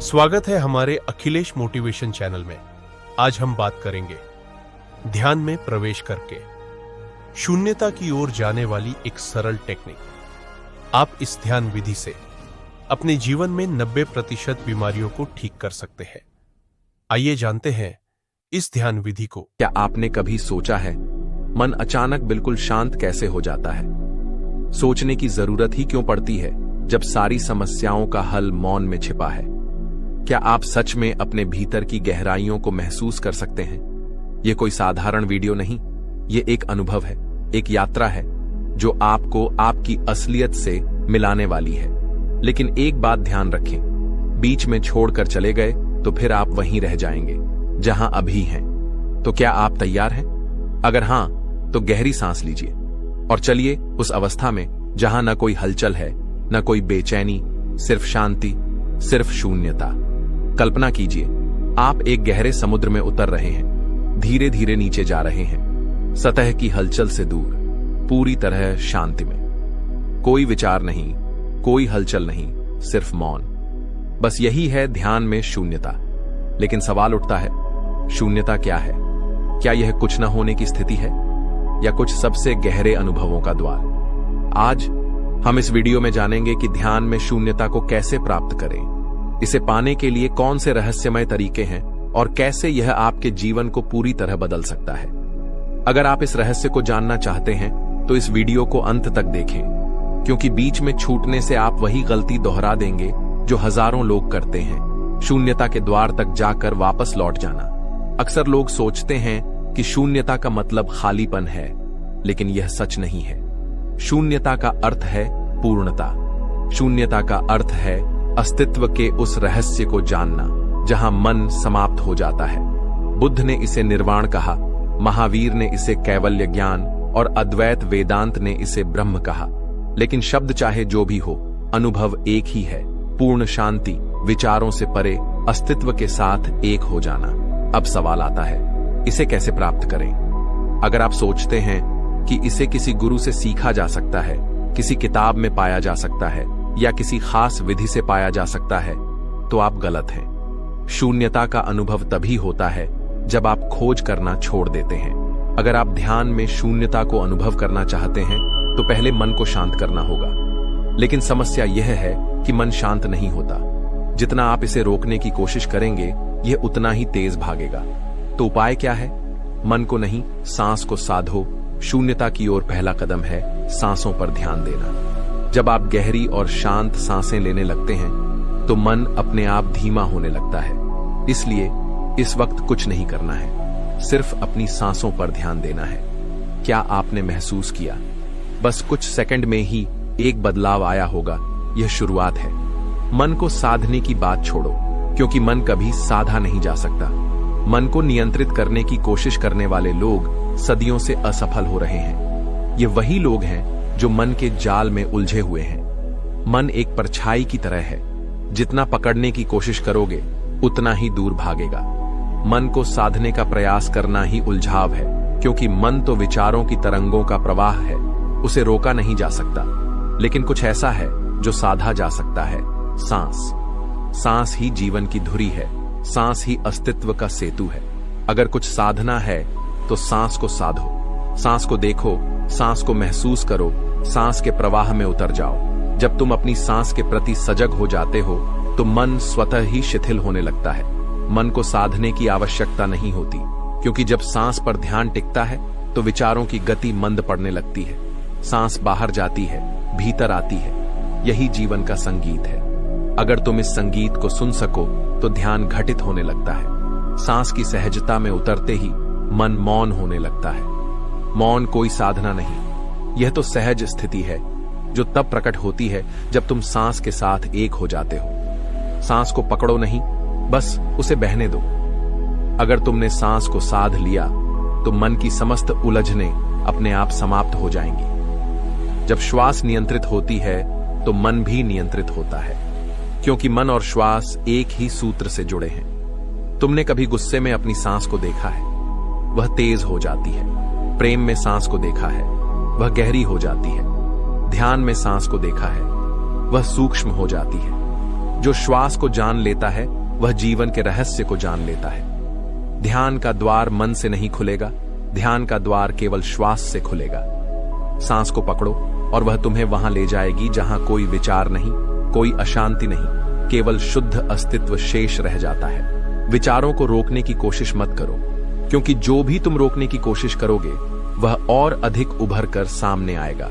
स्वागत है हमारे अखिलेश मोटिवेशन चैनल में। आज हम बात करेंगे ध्यान में प्रवेश करके शून्यता की ओर जाने वाली एक सरल टेक्निक। आप इस ध्यान विधि से अपने जीवन में 90% बीमारियों को ठीक कर सकते हैं। आइए जानते हैं इस ध्यान विधि को। क्या आपने कभी सोचा है मन अचानक बिल्कुल शांत कैसे हो जाता है? सोचने की जरूरत ही क्यों पड़ती है जब सारी समस्याओं का हल मौन में छिपा है? क्या आप सच में अपने भीतर की गहराइयों को महसूस कर सकते हैं? यह कोई साधारण वीडियो नहीं, ये एक अनुभव है, एक यात्रा है जो आपको आपकी असलियत से मिलाने वाली है। लेकिन एक बात ध्यान रखें, बीच में छोड़कर चले गए तो फिर आप वहीं रह जाएंगे जहां अभी हैं। तो क्या आप तैयार हैं? अगर हां, तो गहरी सांस लीजिए और चलिए उस अवस्था में जहां न कोई हलचल है, न कोई बेचैनी, सिर्फ शांति, सिर्फ शून्यता। कल्पना कीजिए आप एक गहरे समुद्र में उतर रहे हैं, धीरे धीरे नीचे जा रहे हैं, सतह की हलचल से दूर, पूरी तरह शांति में। कोई विचार नहीं, कोई हलचल नहीं, सिर्फ मौन। बस यही है ध्यान में शून्यता। लेकिन सवाल उठता है, शून्यता क्या है? क्या यह कुछ न होने की स्थिति है या कुछ सबसे गहरे अनुभवों का द्वार? आज हम इस वीडियो में जानेंगे कि ध्यान में शून्यता को कैसे प्राप्त करें, इसे पाने के लिए कौन से रहस्यमय तरीके हैं और कैसे यह आपके जीवन को पूरी तरह बदल सकता है। अगर आप इस रहस्य को जानना चाहते हैं तो इस वीडियो को अंत तक देखें, क्योंकि बीच में छूटने से आप वही गलती दोहरा देंगे जो हजारों लोग करते हैं, शून्यता के द्वार तक जाकर वापस लौट जाना। अक्सर लोग सोचते हैं कि शून्यता का मतलब खालीपन है, लेकिन यह सच नहीं है। शून्यता का अर्थ है पूर्णता। शून्यता का अर्थ है अस्तित्व के उस रहस्य को जानना जहां मन समाप्त हो जाता है। बुद्ध ने इसे निर्वाण कहा, महावीर ने इसे कैवल्य ज्ञान और अद्वैत वेदांत ने इसे ब्रह्म कहा। लेकिन शब्द चाहे जो भी हो, अनुभव एक ही है, पूर्ण शांति, विचारों से परे, अस्तित्व के साथ एक हो जाना। अब सवाल आता है, इसे कैसे प्राप्त करें? अगर आप सोचते हैं कि इसे किसी गुरु से सीखा जा सकता है, किसी किताब में पाया जा सकता है या किसी खास विधि से पाया जा सकता है, तो आप गलत हैं। शून्यता का अनुभव तभी होता है जब आप खोज करना छोड़ देते हैं। अगर आप ध्यान में शून्यता को अनुभव करना चाहते हैं तो पहले मन को शांत करना होगा। लेकिन समस्या यह है कि मन शांत नहीं होता। जितना आप इसे रोकने की कोशिश करेंगे, यह उतना ही तेज भागेगा। तो उपाय क्या है? मन को नहीं, सांस को साधो। शून्यता की ओर पहला कदम है सांसों पर ध्यान देना। जब आप गहरी और शांत सांसें लेने लगते हैं तो मन अपने आप धीमा होने लगता है। इसलिए इस वक्त कुछ नहीं करना है, सिर्फ अपनी सांसों पर ध्यान देना है। क्या आपने महसूस किया? बस कुछ सेकंड में ही एक बदलाव आया होगा। यह शुरुआत है। मन को साधने की बात छोड़ो, क्योंकि मन कभी साधा नहीं जा सकता। मन को नियंत्रित करने की कोशिश करने वाले लोग सदियों से असफल हो रहे हैं। ये वही लोग हैं जो मन के जाल में उलझे हुए हैं। मन एक परछाई की तरह है, जितना पकड़ने की कोशिश करोगे उतना ही दूर भागेगा। मन को साधने का प्रयास करना ही उलझाव है, क्योंकि मन तो विचारों की तरंगों का प्रवाह है, उसे रोका नहीं जा सकता। लेकिन कुछ ऐसा है जो साधा जा सकता है, सांस। सांस ही जीवन की धुरी है, सांस ही अस्तित्व का सेतु है। अगर कुछ साधना है तो सांस को साधो, सांस को देखो, सांस को महसूस करो, सांस के प्रवाह में उतर जाओ। जब तुम अपनी सांस के प्रति सजग हो जाते हो तो मन स्वतः ही शिथिल होने लगता है। मन को साधने की आवश्यकता नहीं होती, क्योंकि जब सांस पर ध्यान टिकता है तो विचारों की गति मंद पड़ने लगती है। सांस बाहर जाती है, भीतर आती है। यही जीवन का संगीत है। अगर तुम इस संगीत को सुन सको तो ध्यान घटित होने लगता है। सांस की सहजता में उतरते ही मन मौन होने लगता है। मौन कोई साधना नहीं, यह तो सहज स्थिति है जो तब प्रकट होती है जब तुम सांस के साथ एक हो जाते हो। सांस को पकड़ो नहीं, बस उसे बहने दो। अगर तुमने सांस को साध लिया तो मन की समस्त उलझने अपने आप समाप्त हो जाएंगी। जब श्वास नियंत्रित होती है तो मन भी नियंत्रित होता है, क्योंकि मन और श्वास एक ही सूत्र से जुड़े हैं। तुमने कभी गुस्से में अपनी सांस को देखा है? वह तेज हो जाती है। प्रेम में सांस को देखा है? वह गहरी हो जाती है। ध्यान में सांस को देखा है? वह सूक्ष्म हो जाती है। जो श्वास को जान लेता है वह जीवन के रहस्य को जान लेता है। ध्यान का द्वार मन से नहीं खुलेगा, ध्यान का द्वार केवल श्वास से खुलेगा। सांस को पकड़ो और वह तुम्हें वहां ले जाएगी जहां कोई विचार नहीं, कोई अशांति नहीं, केवल शुद्ध अस्तित्व शेष रह जाता है। विचारों को रोकने की कोशिश मत करो, क्योंकि जो भी तुम रोकने की कोशिश करोगे वह और अधिक उभर कर सामने आएगा।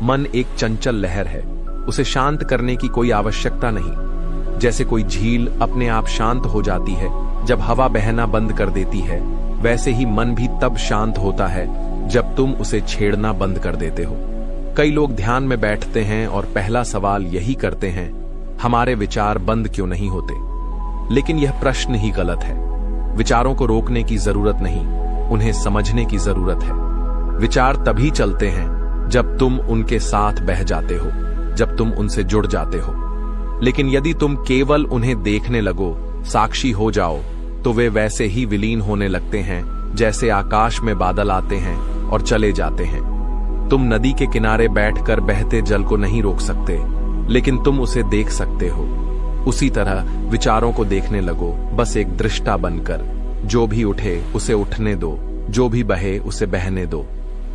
मन एक चंचल लहर है, उसे शांत करने की कोई आवश्यकता नहीं। जैसे कोई झील अपने आप शांत हो जाती है जब हवा बहना बंद कर देती है, वैसे ही मन भी तब शांत होता है जब तुम उसे छेड़ना बंद कर देते हो। कई लोग ध्यान में बैठते हैं और पहला सवाल यही करते हैं, हमारे विचार बंद क्यों नहीं होते? लेकिन यह प्रश्न ही गलत है। विचारों को रोकने की जरूरत नहीं, उन्हें समझने की जरूरत है। विचार तभी चलते हैं जब तुम उनके साथ बह जाते हो, जब तुम उनसे जुड़ जाते हो। लेकिन यदि तुम केवल उन्हें देखने लगो, साक्षी हो जाओ, तो वे वैसे ही विलीन होने लगते हैं जैसे आकाश में बादल आते हैं और चले जाते हैं। तुम नदी के किनारे बैठकर बहते जल को नहीं रोक सकते, लेकिन तुम उसे देख सकते हो। उसी तरह विचारों को देखने लगो, बस एक दृष्टा बनकर। जो भी उठे उसे उठने दो, जो भी बहे उसे बहने दो।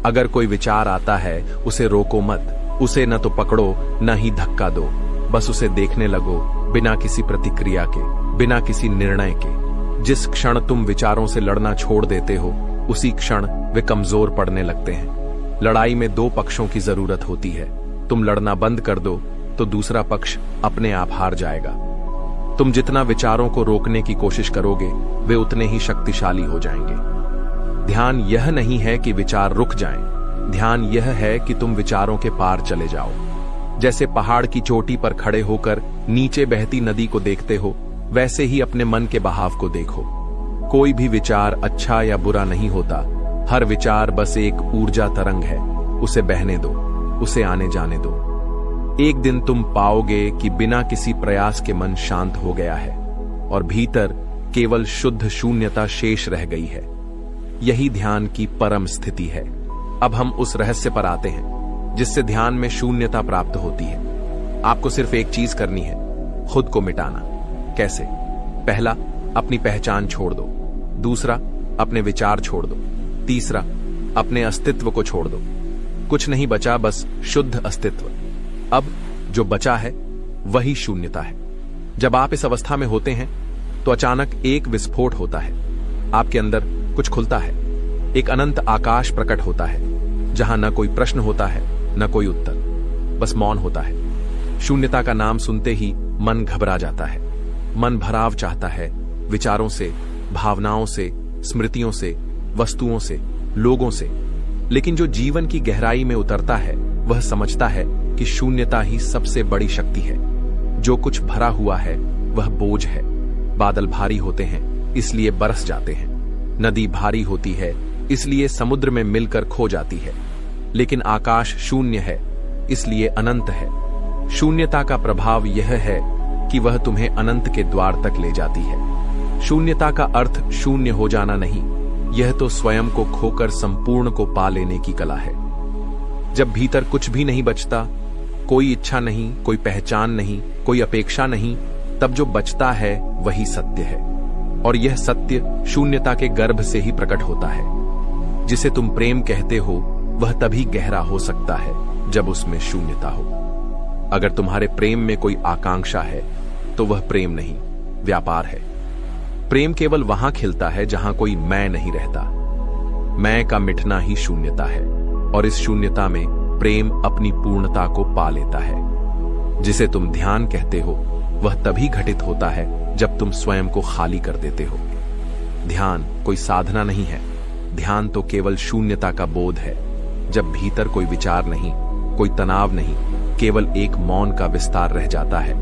अगर कोई विचार आता है उसे रोको मत, उसे न तो पकड़ो न ही धक्का दो, बस उसे देखने लगो, बिना किसी प्रतिक्रिया के, बिना किसी निर्णय के। जिस क्षण तुम विचारों से लड़ना छोड़ देते हो, उसी क्षण वे कमजोर पड़ने लगते हैं। लड़ाई में दो पक्षों की जरूरत होती है। तुम लड़ना बंद कर दो तो दूसरा पक्ष अपने आप हार जाएगा। तुम जितना विचारों को रोकने की कोशिश करोगे, वे उतने ही शक्तिशाली हो जाएंगे। ध्यान यह नहीं है कि विचार रुक जाएं, ध्यान यह है कि तुम विचारों के पार चले जाओ। जैसे पहाड़ की चोटी पर खड़े होकर नीचे बहती नदी को देखते हो, वैसे ही अपने मन के बहाव को देखो। कोई भी विचार अच्छा या बुरा नहीं होता, हर विचार बस एक ऊर्जा तरंग है। उसे बहने दो, उसे आने जाने दो। एक दिन तुम पाओगे कि बिना किसी प्रयास के मन शांत हो गया है और भीतर केवल शुद्ध शून्यता शेष रह गई है। यही ध्यान की परम स्थिति है। अब हम उस रहस्य पर आते हैं जिससे ध्यान में शून्यता प्राप्त होती है। आपको सिर्फ एक चीज करनी है, खुद को मिटाना। कैसे? पहला, अपनी पहचान छोड़ दो। दूसरा, अपने विचार छोड़ दो। तीसरा, अपने अस्तित्व को छोड़ दो। कुछ नहीं बचा, बस शुद्ध अस्तित्व। अब जो बचा है वही शून्यता है। जब आप इस अवस्था में होते हैं तो अचानक एक विस्फोट होता है। आपके अंदर कुछ खुलता है, एक अनंत आकाश प्रकट होता है जहां न कोई प्रश्न होता है न कोई उत्तर, बस मौन होता है। शून्यता का नाम सुनते ही मन घबरा जाता है। मन भराव चाहता है, विचारों से, भावनाओं से, स्मृतियों से, वस्तुओं से, लोगों से। लेकिन जो जीवन की गहराई में उतरता है वह समझता है कि शून्यता ही सबसे बड़ी शक्ति है। जो कुछ भरा हुआ है वह बोझ है। बादल भारी होते हैं इसलिए बरस जाते हैं, नदी भारी होती है इसलिए समुद्र में मिलकर खो जाती है, लेकिन आकाश शून्य है इसलिए अनंत है। शून्यता का प्रभाव यह है कि वह तुम्हें अनंत के द्वार तक ले जाती है। शून्यता का अर्थ शून्य हो जाना नहीं, यह तो स्वयं को खोकर संपूर्ण को पा लेने की कला है। जब भीतर कुछ भी नहीं बचता, कोई इच्छा नहीं, कोई पहचान नहीं, कोई अपेक्षा नहीं, तब जो बचता है वही सत्य है। और यह सत्य शून्यता के गर्भ से ही प्रकट होता है। जिसे तुम प्रेम कहते हो वह तभी गहरा हो सकता है जब उसमें शून्यता हो। अगर तुम्हारे प्रेम में कोई आकांक्षा है तो वह प्रेम नहीं, व्यापार है। प्रेम केवल वहां खिलता है जहां कोई मैं नहीं रहता। मैं का मिटना ही शून्यता है, और इस शून्यता में प्रेम अपनी पूर्णता को पा लेता है। जिसे तुम ध्यान कहते हो वह तभी घटित होता है जब तुम स्वयं को खाली कर देते हो। ध्यान कोई साधना नहीं है, ध्यान तो केवल शून्यता का बोध है। जब भीतर कोई विचार नहीं, कोई तनाव नहीं, केवल एक मौन का विस्तार रह जाता है,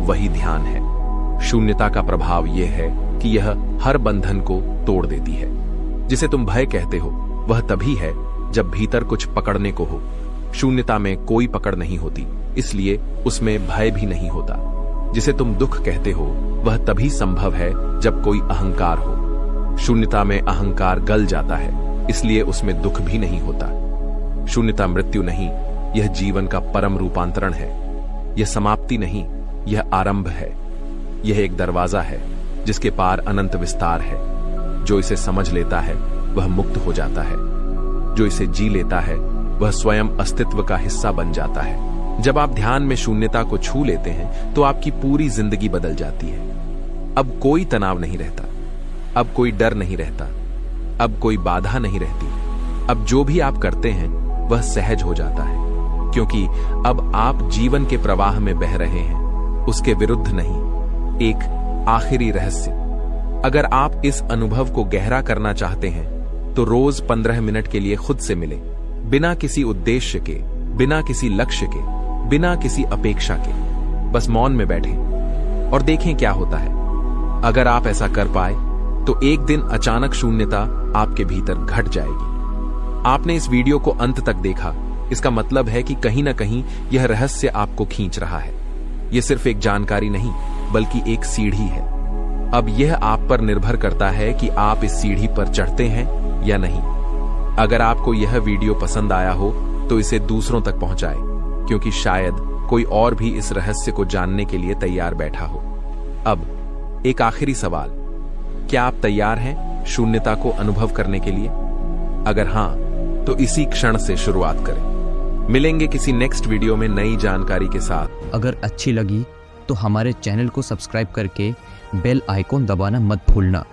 वही ध्यान है। शून्यता का प्रभाव यह है कि यह हर बंधन को तोड़ देती है। जिसे तुम भय कहते हो वह तभी है जब भीतर कुछ पकड़ने को हो। शून्यता में कोई पकड़ नहीं होती, इसलिए उसमें भय भी नहीं होता। जिसे तुम दुख कहते हो वह तभी संभव है जब कोई अहंकार हो। शून्यता में अहंकार गल जाता है, इसलिए उसमें दुख भी नहीं होता। शून्यता मृत्यु नहीं, यह जीवन का परम रूपांतरण है। यह समाप्ति नहीं, यह आरंभ है। यह एक दरवाजा है जिसके पार अनंत विस्तार है। जो इसे समझ लेता है वह मुक्त हो जाता है। जो इसे जी लेता है वह स्वयं अस्तित्व का हिस्सा बन जाता है। जब आप ध्यान में शून्यता को छू लेते हैं तो आपकी पूरी जिंदगी बदल जाती है। अब कोई तनाव नहीं रहता, अब कोई डर नहीं रहता, अब कोई बाधा नहीं रहती। अब जो भी आप करते हैं वह सहज हो जाता है, क्योंकि अब आप जीवन के प्रवाह में बह रहे हैं, उसके विरुद्ध नहीं। एक आखिरी रहस्य, अगर आप इस अनुभव को गहरा करना चाहते हैं तो रोज 15 मिनट के लिए खुद से मिलें, बिना किसी उद्देश्य के, बिना किसी लक्ष्य के, बिना किसी अपेक्षा के। बस मौन में बैठें और देखें क्या होता है। अगर आप ऐसा कर पाए तो एक दिन अचानक शून्यता आपके भीतर घट जाएगी। आपने इस वीडियो को अंत तक देखा, इसका मतलब है कि कहीं ना कहीं यह रहस्य आपको खींच रहा है। यह सिर्फ एक जानकारी नहीं बल्कि एक सीढ़ी है। अब यह आप पर निर्भर करता है कि आप इस सीढ़ी पर चढ़ते हैं या नहीं। अगर आपको यह वीडियो पसंद आया हो तो इसे दूसरों तक पहुंचाएं, क्योंकि शायद कोई और भी इस रहस्य को जानने के लिए तैयार बैठा हो। अब एक आखिरी सवाल, क्या आप तैयार हैं शून्यता को अनुभव करने के लिए? अगर हां, तो इसी क्षण से शुरुआत करें। मिलेंगे किसी नेक्स्ट वीडियो में नई जानकारी के साथ। अगर अच्छी लगी तो हमारे चैनल को सब्सक्राइब करके बेल आइकॉन दबाना मत भूलना।